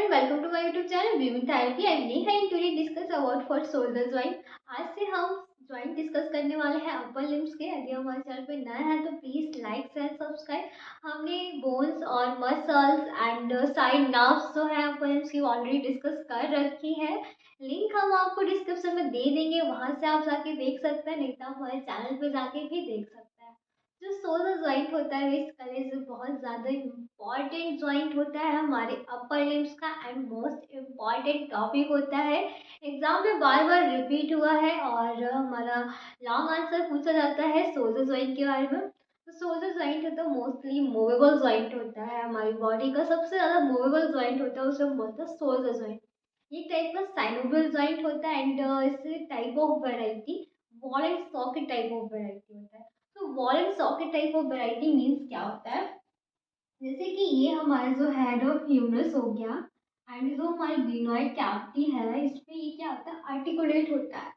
Everyone, welcome to my YouTube channel breathing therapy. I am Neha and today discuss about for shoulder joint. आज से हम joint discuss करने वाले हैं upper limbs के। यदि हमारे चैनल पे नए हैं तो प्लीज लाइक शेयर सब्सक्राइब। हमने बोन्स और मसल्स एंड साइड नर्व्स जो है अपर लिम्स की ऑलरेडी डिस्कस कर रखी है। लिंक हम आपको डिस्क्रिप्शन में दे देंगे, वहां से आप जाके देख सकते हैं, नहीं तो हमारे चैनल पे जाके भी देख सकते हैं। जो शोल्डर जॉइंट होता है बेसिकली जो बहुत ज़्यादा इम्पॉर्टेंट जॉइंट होता है हमारे अपर लिम्स का एंड मोस्ट इम्पॉर्टेंट टॉपिक होता है। एग्जाम में बार बार रिपीट हुआ है और हमारा लॉन्ग आंसर पूछा जाता है शोल्डर जॉइंट के बारे में। तो शोल्डर जॉइंट होता है मोस्टली मूवेबल जॉइंट होता है, हमारी बॉडी का सबसे ज़्यादा मूवेबल जॉइंट होता है, उसे हम बोलते हैं शोल्डर जॉइंट। ये टाइप का साइनोवियल जॉइंट होता है एंड इससे type of variety wall and socket type of variety होता है। तो wall and socket type of variety means क्या होता है, जैसे कि ये हमारा जो हेड ऑफ ह्यूमरस हो गया एंड जो हमारी ग्लिनोइड कैविटी है, इस पे ये क्या होता है, आर्टिकुलेट होता है।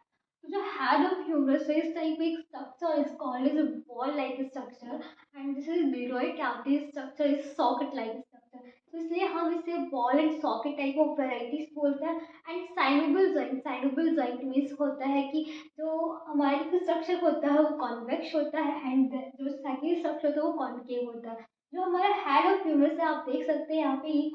तो जो हेड ऑफ ह्यूमरस है इस टाइप एक structure is called as ball like structure and this is glenoid cavity structure is socket like structure. तो इसलिए हम इसे ball and socket type of varieties बोलते हैं। एंड साइनोवियल जॉइंट मीन्स होता है कि जो हमारे स्ट्रक्चर होता है वो कॉन्वेक्स होता है एंड जो सेकेंड स्ट्रक्चर होता है वो कॉन्केव होता है। जो हमारा हेड ऑफ ह्यूमरस है आप देख सकते हैं यहाँ पे ये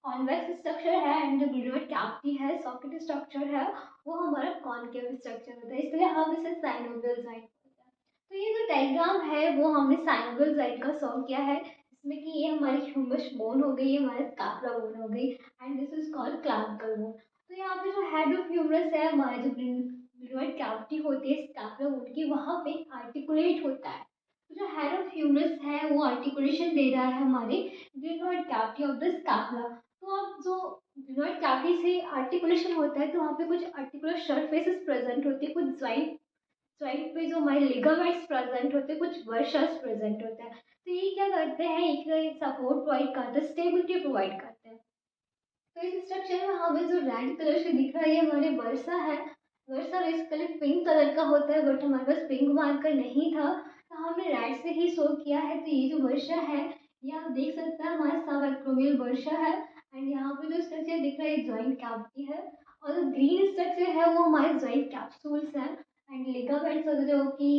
कॉन्वेक्स स्ट्रक्चर है एंड जो ग्लिनोइड कैविटी है सॉकेट स्ट्रक्चर है वो हमारा कॉनकेव स्ट्रक्चर होता है, इसलिए हम इसे साइनोवियल जॉइंट बोलते हैं। तो ये जो डायग्राम है वो हमने साइनोवियल जॉइंट का सॉल्व किया है, जिसमें कि ये हमारी ह्यूमरस बोन हो गई, ये हमारा स्कैपुला बोन हो गई and this is called clavicle bone. तो यहाँ पे जो हेड ऑफ ह्यूमरस है हमारे जो ग्लिनोइड कैविटी होती है स्कैपुला बोन की, वहाँ पे आर्टिकुलेट होता है। तो जो हेड ऑफ ह्यूमरस है वो आर्टिकुलेशन दे रहा है हमारे glenoid cavity of the scapula. तो अब जो ग्लिनोइड कैविटी से आर्टिकुलेशन होता है तो वहाँ पे कुछ आर्टिकुलर सरफेसेस प्रेजेंट होती है, कुछ ज्वाइंट ज्वाइंट पे जो हमारे लिगामेंट्स प्रेजेंट होते हैं, कुछ वर्शस प्रेजेंट होते हैं। तो ये क्या करते हैं, एक सपोर्ट प्रोवाइड करते हैं, स्टेबिलिटी प्रोवाइड करते हैं। तो इस स्ट्रक्चर में हमें जो रेड कलर से दिख रहा है ये हमारे वर्षा है। वर्षा बेसिकली पिंक कलर का होता है बट हमारे पास पिंक मार्कर नहीं था तो हमने रेड से ही शो किया है। तो ये जो वर्षा है ये आप देख सकते हैं हमारा सब एक्रोमियल वर्षा है एंड यहाँ पे जो स्ट्रक्चर दिख रहा है जॉइंट कैविटी है और जो ग्रीन स्ट्रक्चर है वो हमारे जॉइंट कैप्सूल्स हैं एंड लिगामेंट्स जो कि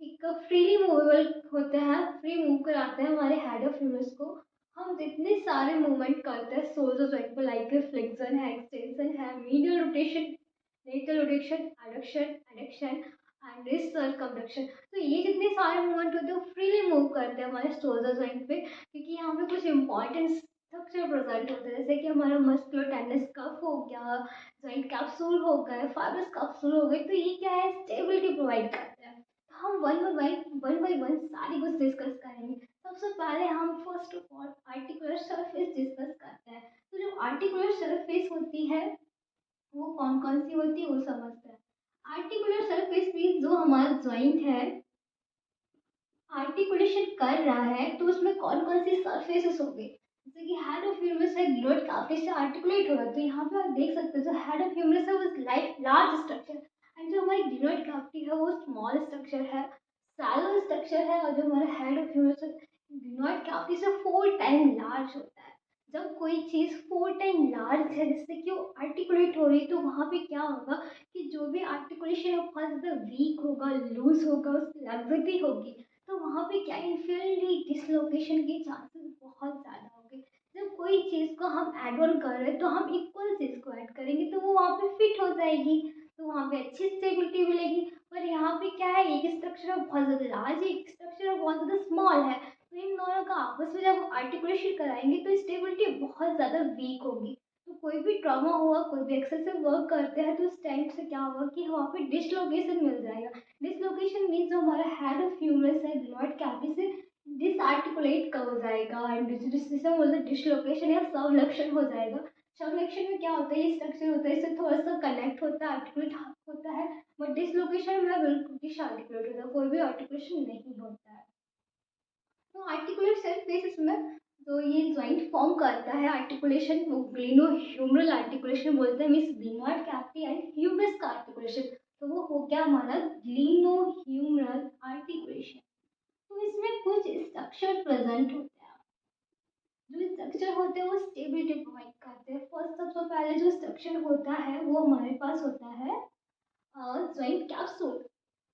एक फ्रीली मूवेबल होते हैं, फ्री मूव कराते हैं हमारे हेड ऑफ ह्यूमरस को। हम जितने सारे मूवमेंट करते हैं शोल्डर जॉइंट पे लाइक फ्लेक्शन है, एक्सटेंशन है, medial rotation, lateral rotation, adduction adduction and circumduction. तो ये जितने सारे मूवमेंट होते हैं वो फ्रीली मूव करते हैं हमारे शोल्डर जॉइंट पे, क्योंकि यहाँ पे कुछ इंपॉर्टेंट स्ट्रक्चर प्रेजेंट होते हैं, जैसे कि हमारा मस्कुलर टेंडस कफ हो गया, जॉइंट कैप्सूल हो गए, फाइब्रस कैप्सूल हो गए। तो ये क्या है, स्टेबिलिटी प्रोवाइड करते हैं। तो हम वन बाई वन सारी कुछ डिस्कस करेंगे। सबसे पहले हम first of all articular surface discuss करते हैं। तो जो आर्टिकुलर सरफेस होती है वो कौन कौन सी होती है वो समझते हैं। आर्टिकुलर सरफेस मीन्स जो हमारा जॉइंट है आर्टिकुलेशन कर रहा है तो उसमें कौन कौन सी सरफेसेस होंगे। जैसे कि हेड ऑफ ह्यूमरस है, ग्लोट काफी से आर्टिकुलेट हो रहा है तो यहाँ पे आप देख सकते हैं जो हेड ऑफ ह्यूमरस है वो लाइक लार्ज स्ट्रक्चर एंड जो हमारी ग्लोट कैविटी है वो स्मॉल स्ट्रक्चर है, सैलो स्ट्रक्चर है। और जो हमारा हेड ऑफ ह्यूमरस है ग्लोट कैविटी से 4 टाइम लार्ज होता है। जब कोई चीज़ 4 टाइम लार्ज है जिससे कि वो आर्टिकुलेट हो रही है तो वहाँ पे क्या होगा कि जो भी आर्टिकुलेशन है बहुत ज़्यादा वीक होगा, लूज होगा, उसकी लग्जिटी होगी। तो वहाँ पे क्या इन्फिनिटी डिसलोकेशन के चांसेस बहुत ज़्यादा होंगे। जब कोई चीज़ को हम ऐड ऑन कर रहे हैं तो हम इक्वल चीज़ को ऐड करेंगे तो वो वहाँ पे फिट हो जाएगी, तो वहाँ पे अच्छी स्टेबिलिटी मिलेगी। पर यहाँ पे क्या है, एक स्ट्रक्चर बहुत ज़्यादा लार्ज है, एक स्ट्रक्चर बहुत ज़्यादा स्मॉल है, तो इन दोनों का आपस में जब आर्टिकुलेशन कराएंगे तो स्टेबिलिटी बहुत ज़्यादा वीक होगी। तो कोई भी ट्रॉमा हुआ, कोई भी एक्सेसिव वर्क करते हैं तो उस टाइम से क्या होगा कि वहाँ पे डिसलोकेशन मिल जाएगा। डिसलोकेशन मीन्स जो हमारा हेड ऑफ ह्यूमरस है ग्लॉट कैविटी से डिसआर्टिकुलेट का हो जाएगा एंड जिसे हम बोलते हैं डिसलोकेशन या सबलक्शन हो जाएगा। सबलक्शन में क्या होता है, ये स्ट्रक्चर होता है इससे थोड़ा सा कनेक्ट होता है, आर्टिकुलेट होता है, बट डिसलोकेशन में बिल्कुल डिसआर्टिकुलेट होता है, कोई भी आर्टिकुलेशन नहीं होता है। तो आर्टिकुलर सरफेसेस में तो ये ज्वाइंट फॉर्म करता है आर्टिकुलेशन वो ग्लिनो ह्यूमरल आर्टिकुलेशन बोलते हैं, means glenoid cavity and humerus का आर्टिकुलेशन। तो वो हो गया हमारा ग्लिनो ह्यूमरल आर्टिकुलेशन। तो इसमें कुछ स्ट्रक्चर प्रेजेंट होते हैं। जो स्ट्रक्चर होते हैं वो स्टेबिलिटी प्रोवाइड करते हैं। फर्स्ट सबसे पहले जो स्ट्रक्चर होता है वो हमारे पास होता है जॉइंट कैप्सूल।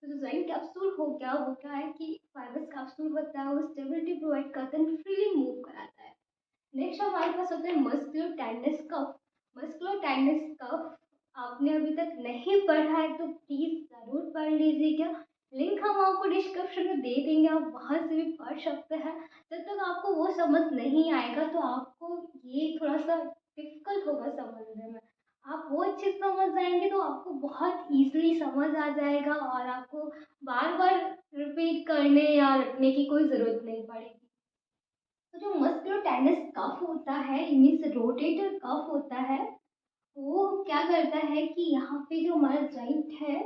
तो जो जॉइंट कैप्सूल वो क्या है कि फाइबर्स कैप्सूल होता है, वो स्टेबिलिटी प्रोवाइड करता है, फ्रीली मूव कराता है। नेक्स्ट हमारे पास होता है मस्कुलर टेंडस कफ। मस्कुलर टेंडस कफ आपने अभी तक नहीं पढ़ा है तो प्लीज जरूर पढ़ लीजिएगा। लिंक हम आपको डिस्क्रिप्शन में दे देंगे, आप वहां से भी पढ़ सकते हैं। जब तक आपको वो समझ नहीं आएगा तो आपको ये थोड़ा सा डिफिकल्ट होगा समझने में। आप वो अच्छे से समझ जाएंगे तो आपको बहुत इजीली समझ आ जाएगा और आपको बार बार रिपीट करने या रटने की कोई ज़रूरत नहीं पड़ेगी। तो जो मस्कुलर टेनिस कफ होता है, मीन्स रोटेटर कफ होता है, वो क्या करता है कि यहाँ पे जो हमारा जॉइंट है,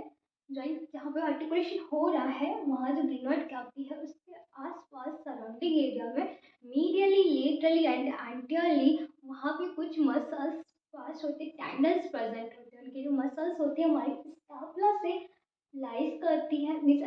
जॉइंट जहाँ पे आर्टिकुलेशन हो रहा है वहाँ जो ग्रीनोइड कैविटी है उसके आसपास सराउंडिंग एरिया में मीडियली लेटरली एंड एंटियरली वहाँ पे कुछ मसल्स पास होते, टेंडन्स प्रेजेंट होते हैं। उनकी जो मसल्स होती है हमारी स्कैपुला से लाइज करती है, मीन्स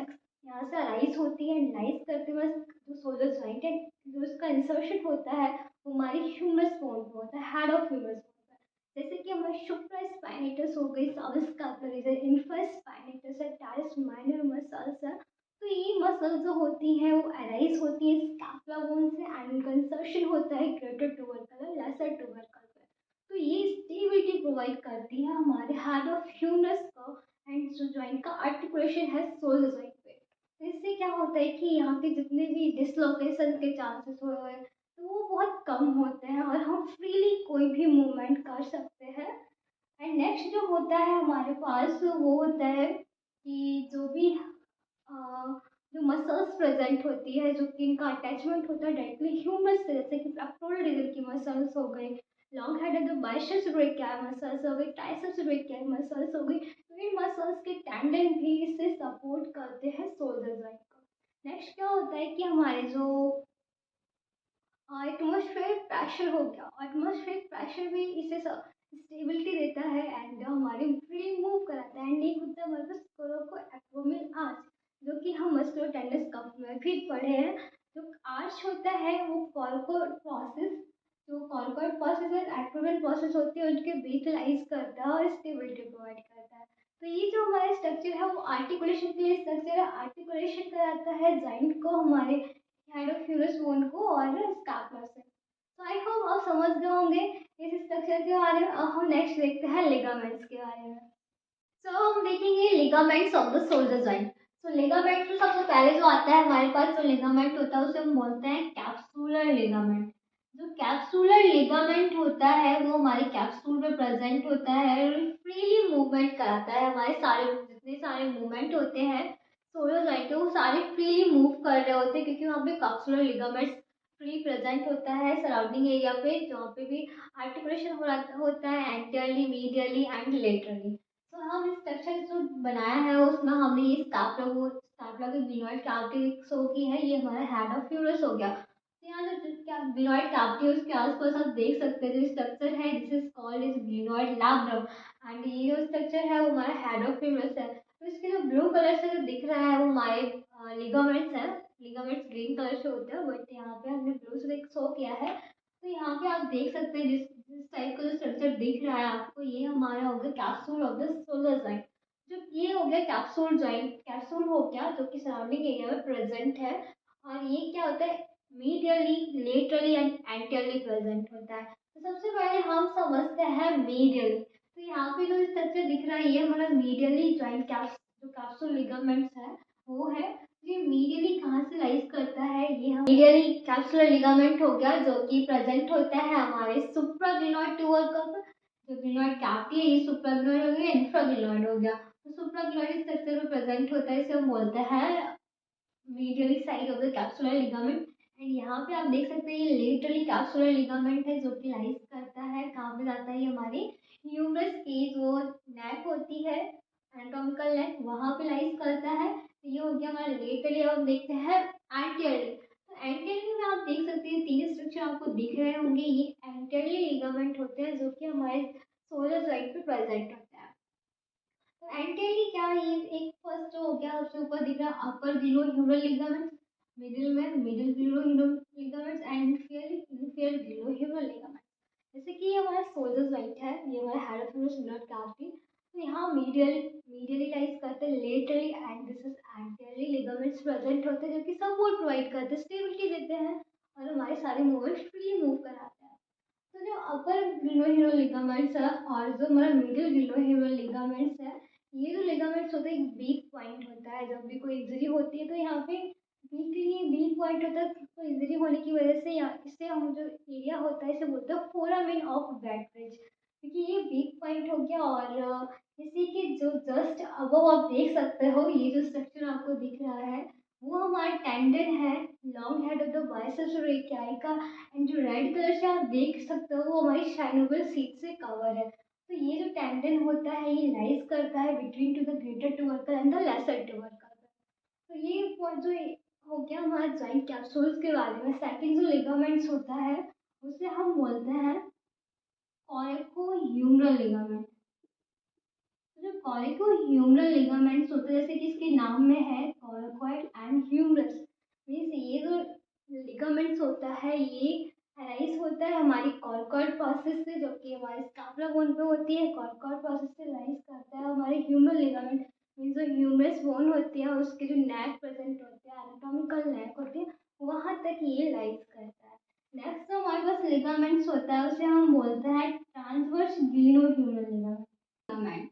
यहाँ से राइज होती है एंड लाइज करते हुए जो सोलर जॉइंट है जो उसका इंसर्शन होता है वो हमारी ह्यूमरस बोन पे होता है, हेड ऑफ ह्यूमरस बोन पे। जैसे कि हमारी सुप्रा स्पाइनेटस हो गई, सबस्कैपुलर है, इंफरा स्पाइनेटस है, टेरेस माइनर मसल्स है। तो ये मसल्स जो होती हैं वो अराइज होती है स्कैपुला बोन से एंड उनका इंसर्शन होता है ग्रेटर ट्यूबरकल लेसर ट्यूबरकल पे। तो ये स्टेबिलिटी प्रोवाइड करती है हमारे हेड ऑफ ह्यूमरस को एंड जो जॉइंट का आर्टिकुलेशन है सोल्जर जॉइंट पे। तो इससे क्या होता है कि यहाँ के जितने भी डिसलोकेशन के चांसेस हुए हैं तो वो बहुत कम होते हैं और हम फ्रीली कोई भी मूवमेंट कर सकते हैं। एंड नेक्स्ट जो होता है हमारे पास वो होता है कि जो भी जो मसल्स प्रेजेंट होती है, जो कि इनका अटैचमेंट होता है डायरेक्टली ह्यूमरस से, जैसे कि पेक्टोरल रीजन की मसल्स हो गई, लॉन्ग हेडेड जो बाइसेप्स ब्रेकियाई मसल्स हो गई, ट्राइसेप्स ब्रेकियाई मसल्स हो गई। तो इन मसल्स के टेंडन भी इससे सपोर्ट करते हैं शोल्डर जॉइंट को। नेक्स्ट क्या होता है कि हमारे जो एटमॉस्फेरिक प्रेशर हो गया, एटमॉस्फेरिक प्रेशर भी इसे स्टेबिलिटी देता है एंड हमारे फ्री मूव कराता है। एंड एक होता है हमारे पास कोरोको एब्डोमिनल आर्च, जो कि हम मस्कुलर टेंडस कफ में भी पढ़े हैं। जो आर्च होता है वो कॉर्कोड प्रोसेस, जो कॉर्कोड प्रोसेस और एब्डोमिनल प्रोसेस होती है उनके बीच लाइज करता है और स्टेबिलिटी प्रोवाइड करता है। तो ये जो हमारा स्ट्रक्चर है वो आर्टिकुलेशन के लिए स्ट्रक्चर है, आर्टिकुलेशन कराता है जॉइंट को हमारे हेड ऑफ ह्यूमरस बोन को और स्कैपुला से। तो आई होप आप समझ गए होंगे इस स्ट्रक्चर के बारे में। अब हम नेक्स्ट देखते हैं लिगामेंट्स के बारे में। सो हम देखेंगे ligaments of the shoulder joint. तो लिगामेंट में सबसे पहले जो आता है हमारे पास जो लिगामेंट होता है उसे हम बोलते हैं कैप्सुलर लिगामेंट। जो कैप्सुलर लिगामेंट होता है वो हमारे कैप्सूल में प्रेजेंट होता है और फ्रीली मूवमेंट कराता है। हमारे सारे जितने सारे मूवमेंट होते हैं शोल्डर जॉइंट के वो सारे फ्रीली मूव कर रहे होते हैं क्योंकि वहाँ पे कैप्सुलर लिगामेंट्स फ्री प्रेजेंट होता है सराउंडिंग एरिया पे, जहाँ पे भी आर्टिकुलेशन होता है एंटियरली, मीडियली एंड लेटरली। तो हम इस स्ट्रक्चर जो बनाया है उसमें हमने ये स्टैपलर की ग्लिनॉइड कैविटी शो की है, ये हमारा हेड ऑफ ह्यूमरस हो गया। तो यहाँ जो ग्लिनॉइड कैविटी है उसके आसपास आप देख सकते हैं जो स्ट्रक्चर है this is called is glenoid labrum and ये जो स्ट्रक्चर है वो हमारा हेड ऑफ ह्यूमरस है। तो इसके जो ब्लू कलर से जो दिख रहा है वो हमारे लिगामेंट्स है। लिगामेंट्स ग्रीन कलर से होते हैं बट यहाँ पे हमने ब्लू से शो किया है। तो यहाँ पे आप देख सकते हैं जिस जिस टाइप का जो स्ट्रक्चर दिख रहा है आपको, ये हमारा हो गया capsule of the solar joint. जो ये हो गया कैप्सूल जॉइंट, कैप्सूल हो गया जो कि सराउंडिंग एरिया में प्रेजेंट है। और ये क्या होता है मीडियली, लेटरली एंड एंटियरली प्रेजेंट होता है। तो सबसे पहले हम समझते हैं मीडियली। तो यहाँ पे जो स्ट्रक्चर दिख रहा है ये हमारा मीडियली जॉइंट जो कैप्सूल लिगामेंट्स है वो है। ये मीडियली कहाँ से राइज करता है, ये हम मीडियली कैप्सुलर लिगामेंट हो गया जो कि प्रेजेंट होता है हमारे सुप्राग्लिनोइड ट्यूबरकल। जो ग्लिनॉइड कैविटी है ये सुप्राग्लिनोइड हो गया, इंफ्राग्लिनोइड हो गया। तो सुप्राग्लिनोइड स्ट्रक्चर में प्रेजेंट होता है, इसे हम बोलते हैं medially side of the capsular ligament. And यहाँ पे आप देख सकते हैं ये लेटरली कैप्सुलर लिगामेंट है जो कि लाइज करता है, कहाँ पे जाता है, ये हमारी ह्यूमरस की जो नेक होती है एनाटॉमिकल नेक वहाँ पे लाइज करता है। तो ये हो गया हमारा लेटरली। अब हम देखते हैं एंटीरियरली। तो एंटीरियरली में आप देख सकते हैं तीन स्ट्रक्चर आपको दिख रहे होंगे, ये एंटीरियरली लिगामेंट होते हैं जो कि हमारे सोलर जॉइंट पे प्रेजेंट होता है। तो एंटीरियरली क्या है, ये एक फर्स्ट जो हो गया सबसे ऊपर दिख रहा है अपर ग्लोह्यूमरल लिगामेंट, मिडिल में middle glenohumeral ligaments and inferior glenohumeral ligament. जैसे कि ये हमारा सोल्जर जॉइंट है, ये हमारा head of humerus blood cavity. तो यहाँ मीडियली लाइज करते हैं, laterally and this is anteriorly ligaments present होते हैं जो कि सपोर्ट प्रोवाइड करते हैं, स्टेबिलिटी देते हैं और हमारे सारे मूवमेंट फ्री मूव कराते हैं। तो जो अपर ग्लोह्यूमरल लिगामेंट्स है और जो हमारा मिडिल ग्लोह्यूमरल लिगामेंट्स है, ये जो लिगामेंट्स होते हैं एक वीक पॉइंट होता है। जब भी कोई इंजरी होती है तो यहाँ पे वीक पॉइंट होता है, तो इंजरी होने की वजह से यहाँ इससे हम जो एरिया होता है इसे बोलते हैं फोरामेन ऑफ वेंट्रिज, क्योंकि ये वीक पॉइंट हो गया। और इसी के जो जस्ट अबव आप देख सकते हो, ये जो स्ट्रक्चर आपको दिख रहा है वो हमारा टेंडन है, long head of the biceps brachii का। एंड जो रेड कलर से आप देख सकते हो वो हमारी शाइनोबल सीट से कवर है। तो ये जो टेंडन होता है ये लाइज करता है between two the greater tubercle and the lesser tubercle. तो ये जो हो गया हमारा जॉइंट कैप्सूल्स के बारे में। सेकंड जो लिगामेंट्स होता है उसे हम बोलते हैं कॉरिकोह्यूमरल लिगामेंट। जो कॉरिकोह्यूमरल लिगामेंट्स होते हैं, जैसे कि इसके नाम में है कॉरिकॉइड एंड ह्यूमरस, मीन्स ये जो लिगामेंट्स होता है ये अराइज होता है हमारी कॉर्कॉइड प्रोसेस से, जो कि हमारे स्कापुला बोन पे होती है। कॉर्कॉइड प्रोसेस से राइज करता है हमारे ह्यूमरल लिगामेंट, मीन्स जो ह्यूमरस बोन होती है उसके जो नेक प्रेजेंट होते हैं, एनाटॉमिकल नेक होती है, वहाँ तक ये राइज करता है। नेक्स्ट जो हमारे पास लिगामेंट्स होता है उसे हम बोलते हैं ट्रांसवर्स ग्लिनोह्यूमरल लिगामेंट।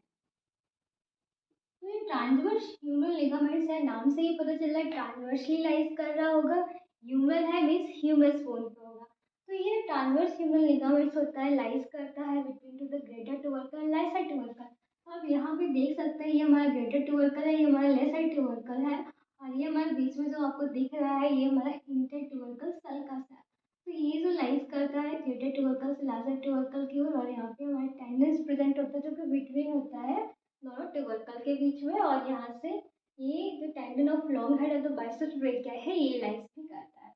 तो ये ट्रांसवर्स ह्यूमरल लिगामेंट्स है, नाम से ही पता चल रहा है ट्रांसवर्सली लाइज कर रहा होगा। ह्यूमरल है मीन्स ह्यूमरस बोन पे होगा। तो ये ट्रांसवर्स ह्यूमरल लिगामेंट्स होता है, लाइज करता है between two the greater tubercle and lesser tubercle. तो आप यहाँ पे देख सकते हैं ये हमारा ग्रेटर ट्यूबरकल है, ये हमारा लेसर ट्यूबरकल है, और ये हमारे बीच में जो आपको दिख रहा है ये हमारा इंटर ट्यूबरकल सल्कस है। तो ये जो लाइज करता है ग्रेटर ट्यूबरकल से लेसर ट्यूबरकल की ओर, और यहाँ पे हमारे टेंडेंस प्रेजेंट होता है जो कि बिटवीन होता है दोनों ट्यूबरकल के बीच में। और यहाँ से ये जो tendon of long head of the biceps brachia है ये लाइज भी करता है।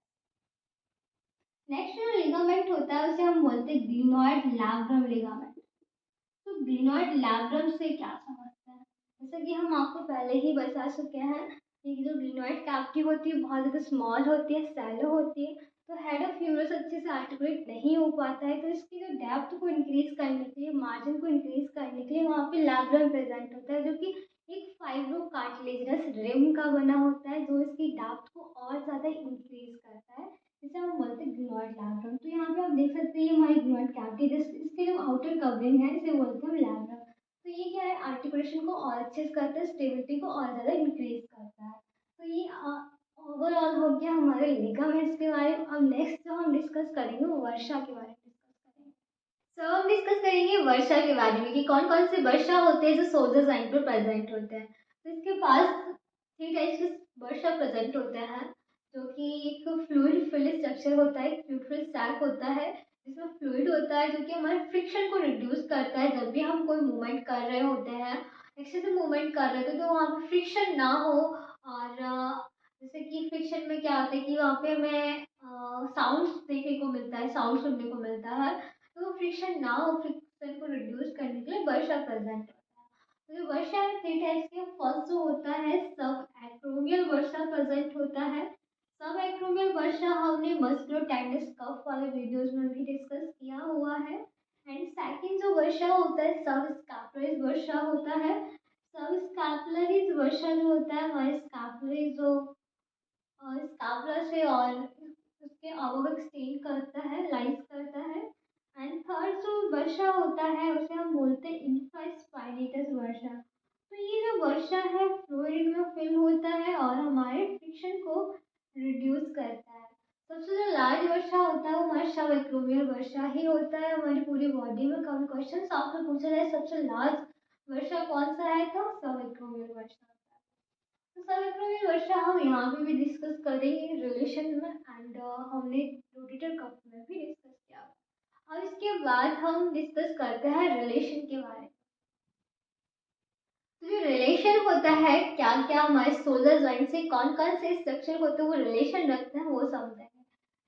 नेक्स्ट जो लिगामेंट होता है उसे हम बोलते हैं ग्लिनॉइड लैब्रम लिगामेंट। तो ग्लिनॉइड लैब्रम से क्या समझते हैं, जैसे कि हम आपको पहले ही बता चुके हैं कि जो ग्लिनॉइड कैविटी होती है बहुत ज़्यादा स्मॉल होती है, सैलो होती है, तो हेड ऑफ ह्यूमरस अच्छे से आर्टिकुलेट नहीं हो पाता है। तो इसकी जो डेप्थ को इंक्रीज करने के लिए, मार्जिन को इंक्रीज करने के लिए वहाँ पे लैब्रम प्रेजेंट होता है, जो कि एक फाइब्रो कार्टिलेजनस रिम का बना होता है, जो इसकी डेप्थ को और ज़्यादा इंक्रीज करता है, जिसे हम बोलते हैं ग्लिनॉइड लैब्रम। तो यहाँ पे आप देख सकते हैं हमारी ग्लिनॉइड कैविटी, इसके जो आउटर कवरिंग है इसे बोलते हैं लैब्रम। तो ये क्या है, आर्टिकुलेशन को और अच्छे से करता है, स्टेबिलिटी को और ज़्यादा इंक्रीज करता है। तो ये ओवरऑल हो गया हमारे लिगामेंट्स के बारे में। अब नेक्स्ट जो हम डिस्कस करेंगे वो वर्षा के बारे में डिस्कस करेंगे। सो हम डिस्कस करेंगे वर्षा के बारे में कि कौन कौन से वर्षा होते हैं जो सोल्जर साइन पर प्रेजेंट होते हैं। तो इसके पास 3 टाइप्स के वर्षा प्रेजेंट होते हैं, जो कि एक फ्लूइड फिल्ड स्ट्रक्चर होता है, एक फ्लूइड फिल्ड सैक होता है जिसमें फ्लूइड होता है जो कि हमारे फ्रिक्शन को रिड्यूस करता है। जब भी हम कोई मूवमेंट कर रहे होते हैं, एक्सेसिव मूवमेंट कर रहे थे, तो वहाँ पे फ्रिक्शन ना हो। और जैसे कि फ्रिक्शन में क्या होता है कि वहाँ पे हमें साउंड देखने को मिलता है, साउंड सुनने को मिलता है, तो फ्रिक्शन ना हो, फ्रिक्शन को रिड्यूस करने के लिए वर्षा प्रेजेंट होता है। तो जो वर्षा है 3 टाइप्स के। फर्स्ट जो होता है सब एक्रोमियल वर्षा प्रेजेंट होता है। सब एक्रोमियल वर्षा हमने मस्कुलर टेंडस कफ वाले वीडियोस में भी डिस्कस किया हुआ है। एंड सेकंड जो वर्षा होता है सब स्कैपुलरिस वर्षा होता है। सब स्कैपुलरिस वर्षा जो होता है हमारे स्कैपुलरी जो स्कैपुला से और उसके अबव एक्सटेंड करता है, लाइज करता है। एंड थर्ड जो वर्षा होता है उसे हम बोलते हैं इंफ्रास्पाइनेटस वर्षा। तो ये जो वर्षा है फ्लूइड में फिल होता है और हमारे फ्रिक्शन को रिड्यूस करता है। सबसे जो लार्ज वर्षा होता है वो हमारा सबएक्रोमियल वर्षा ही होता है। हमारी पूरी बॉडी में कभी क्वेश्चन आपसे पूछा जाए सबसे लार्ज वर्षा कौन सा है, तो सबएक्रोमियल वर्षा। तो सबएक्रोमियल वर्षा हम यहाँ पे भी डिस्कस करेंगे रिलेशन में, एंड हमने रोटेटर कफ में भी डिस्कस किया। अब इसके बाद हम डिस्कस करते हैं रिलेशन के बारे में। तो जो रिलेशन होता है, क्या क्या हमारे सोलर जॉइंट से कौन कौन से स्ट्रक्चर होते हैं वो रिलेशन रखते हैं, वो समझेंगे।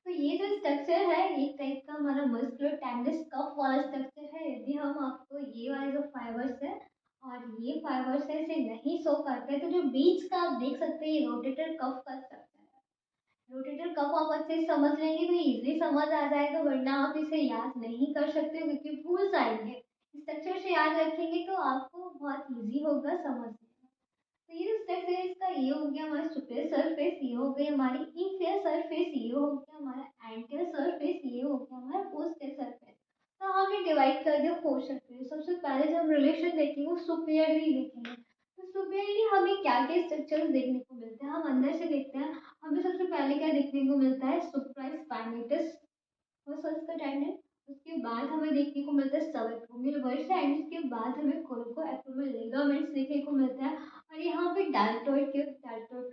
तो ये जो स्ट्रक्चर है एक टाइप का हमारा मस्कुलर टेंडस कफ वाला स्ट्रक्चर है। यदि हम आपको ये वाले जो फाइबर्स है और ये फाइबर्स है इसे नहीं शो करते, तो जो बीच का आप देख सकते हैं ये रोटेटर कफ का स्ट्रक्चर है। रोटेटर कफ होप आप अच्छे से समझ लेंगे तो इजीली समझ आ जाएगा, वरना आप इसे याद नहीं कर सकते हो क्योंकि भूल जाएंगे। स्ट्रक्चर से याद रखेंगे तो आपको बहुत इजी होगा समझना। तो ये जो स्ट्रक्चर है इसका, ये हो गया हमारा सुपीरियर सरफेस, ये हो गई हमारी इंफीरियर सरफेस, ये हो गया हमारा एंटीरियर सरफेस, ये हो गया हमारा पोस्टीरियर सरफेस। तो हमने डिवाइड कर दिया 4 सरफेस। सबसे पहले जो हम रिलेशन देखेंगे वो सुपीरियरली देखेंगे। तो सुपीरियरली हमें क्या क्या स्ट्रक्चर्स देखने को मिलते हैं, हम अंदर से देखते हैं। हमें सबसे पहले क्या देखने को मिलता है, सुप्रास्पाइनेटस मसल्स का टेंडन। उसके बाद हमें देखने को मिलता है सबएक्रोमियल वर्सा, एंड उसके बाद हमें कोरोकोएक्रोमियल लिगामेंट्स देखने को मिलता है। और यहाँ पे डेल्टोइड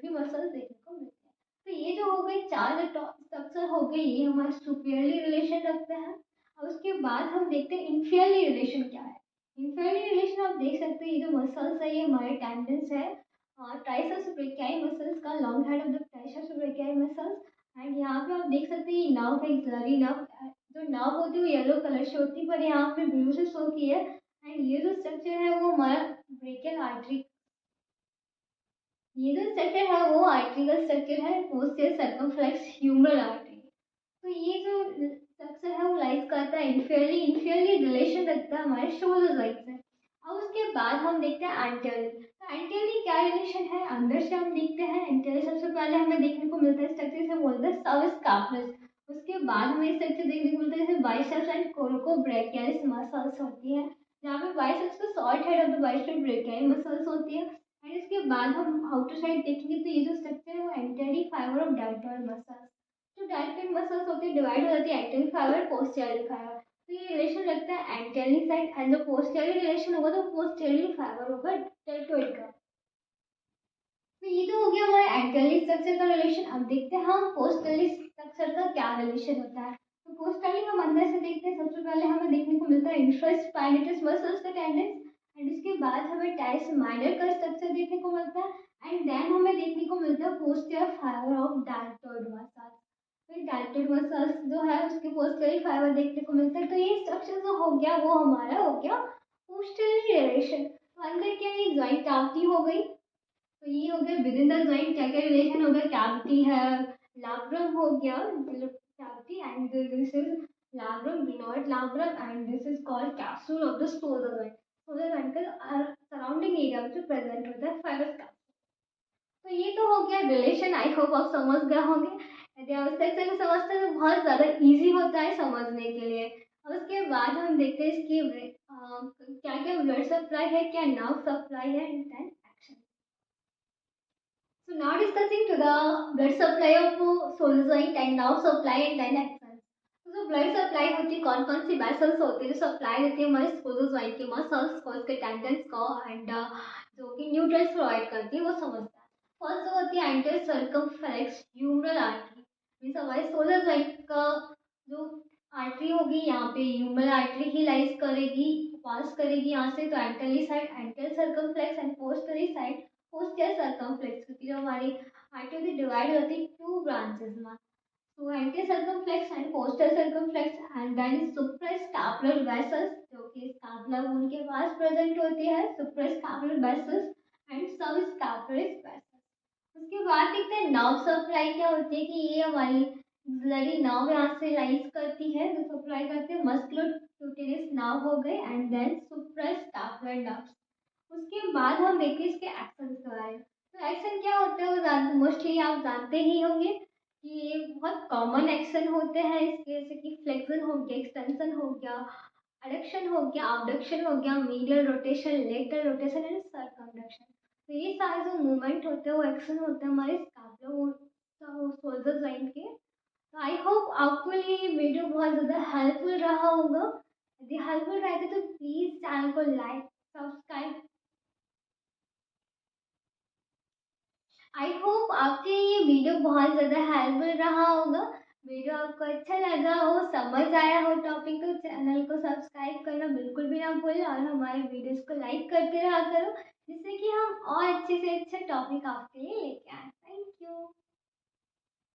भी मसल्स देखने को मिलते हैं। तो ये जो हो गए 4 स्ट्रक्चर हो गए, ये हमारे सुपीरियरली रिलेशन रखते हैं। और उसके बाद हम देखते हैं इंफीरियरली रिलेशन क्या है। इंफीरियरली रिलेशन आप देख सकते हैं, ये जो मसल्स है ये हमारे टेंडेंस है ट्राइसेप्स ब्रेकियाई मसल्स का, long head of the triceps brachii muscles. And यहाँ पे आप देख सकते हैं ये नर्व है, एक्सिलरी नर्व। जो नर्व होती है वो येलो कलर से होती है, पर यहाँ पे ब्लू से शो की है। एंड ये जो स्ट्रक्चर है वो हमारा ब्रेकियल आर्टरी, ये जो स्ट्रक्चर है वो आर्टरी का स्ट्रक्चर है, पोस्टीरियर सर्कमफ्लेक्स ह्यूमरल आर्टरी। तो ये जो स्ट्रक्चर है वो लाइज करता है इंफीरियरली, इंफीरियरली रिलेशन रखता है हमारे शोल्डर जॉइंट से। अब उसके बाद हम देखते हैं एंटीरियरली। तो एंटीरियरली क्या रिलेशन है, अंदर से हम देखते हैं। एंटीरियर सबसे पहले हमें देखने को मिलता है स्ट्रक्चर से बोलते हैं सबस्कैपुलस। उसके बाद हमें स्ट्रक्चर देखने को मिलता है जैसे बाइसेप्स एंड कोरोकोब्रेकियालिस मसल्स होती है, जहाँ पे बाइसेप्स का short head of the biceps brachii muscles होती है। एंड इसके बाद हम आउटर साइड देखेंगे तो ये जो स्ट्रक्चर है वो enteric fibre of deltoid muscles, जो डेल्टॉइड मसल्स होती है डिवाइड हो जाती है एंटेरिक फाइबर पोस्टीरियर फाइबर। तो ये रिलेशन रखता है एंटेरिक साइड, एंड जो पोस्टीरियर रिलेशन होगा तो पोस्टीरियर फाइबर होगा डेल्टॉइड का। तो ये तो हो गया हमारा एंटेरिक स्ट्रक्चर का रिलेशन। अब देखते हैं हम पोस्टीरियर स्ट्रक्चर का क्या रिलेशन होता है। तो पोस्टीरियर हम अंदर से देखते हैं, सबसे पहले हमें देखने को मिलता है इंफ्रास्पाइनेटस मसल्स का टेंडेंस। एंड इसके बाद हमें टाइस माइनर का स्ट्रक्चर देखने को मिलता है। एंड देन हमें देखने को मिलता है posterior fibre of deltoid muscles. तो डेल्टॉइड मसल्स जो है उसके पोस्टीरियर फाइबर देखने को मिलता है। तो ये स्ट्रक्चर जो हो गया वो हमारा हो गया पोस्टीरियर रिलेशन। तो अंदर क्या, ये जॉइंट कैविटी हो गई। तो ये हो गया विद इन द जॉइंट क्या क्या रिलेशन हो गया, कैविटी है, लाब्रम हो गया cavity, and this is labrum, glenoid labrum, and this is called capsule of the shoulder joint. Shoulder joint का सराउंडिंग एरिया में जो प्रेजेंट होता है फाइबर कैप्सूल। तो ये तो हो गया रिलेशन, आई होप आप समझ गए होंगे। यदि आप स्ट्रक्चर को समझते हैं तो बहुत ज़्यादा इजी होता है समझने के लिए। और उसके बाद हम देखते हैं इसकी क्या क्या ब्लड सप्लाई है, क्या नर्व सप्लाई है, and then action. So now discussing to the blood supply of solar joint and nerve supply and then action. तो जो ब्लड सप्लाई होती है, कौन कौन सी वेसल्स होती है जो सप्लाई देती है हमारे सोलर जॉइंट के मसल्स को, उसके टेंडेंस को, एंड जो कि न्यूट्रल्स प्रोवाइड करती है वो समझता है। फर्स्ट जो होती है anterior circumflex humeral artery, means हमारे सोलर जॉइंट का जो आर्टरी होगी यहाँ पे ह्यूमरल आर्टरी ही लाइज करेगी, पास करेगी यहाँ से। तो anteriorly side anterior circumflex and posterior side posterior circumflex, क्योंकि जो हमारी आर्टरी होती है डिवाइड होती है 2 ब्रांचेस में। तो anterior circumflex and posterior circumflex, and then suprascapular vessels जो कि स्कैपुला बोन के पास प्रेजेंट होती है, suprascapular vessels and subscapular vessels. उसके बाद देखते हैं नर्व सप्लाई क्या होती है, कि ये हमारी एक्सिलरी नर्व यहाँ से लाइज करती है, जो सप्लाई करते हैं मस्कुलर क्यूटेनियस नर्व हो गए, एंड देन सुप्रास्कैपुलर नर्व्स। उसके बाद हम देखते हैं इसके एक्शन के बारे में। तो एक्शन क्या होता है वो मोस्टली आप जानते ही होंगे कि ये बहुत कॉमन एक्शन होते हैं इसके, जैसे कि फ्लेक्शन हो गया, एक्सटेंशन हो गया, एडक्शन हो गया, abduction हो गया, medial rotation, lateral rotation and circumduction. तो ये सारे जो मूवमेंट होते हैं वो एक्शन होते हैं हमारे स्कैपुला शोल्डर जॉइंट के। तो आई होप आपको ये वीडियो बहुत ज़्यादा हेल्पफुल रहा होगा। यदि हेल्पफुल रहते तो प्लीज़ चैनल को लाइक सब्सक्राइब। आई होप आपके ये वीडियो बहुत ज़्यादा हेल्पफुल रहा होगा। वीडियो आपको अच्छा लगा हो, समझ आया हो टॉपिक, तो चैनल को सब्सक्राइब करना बिल्कुल भी ना भूलें, और हमारे वीडियोस को लाइक करते रहा करो, जिससे कि हम और अच्छे से अच्छे टॉपिक आपके लिए लेके आए। Thank you.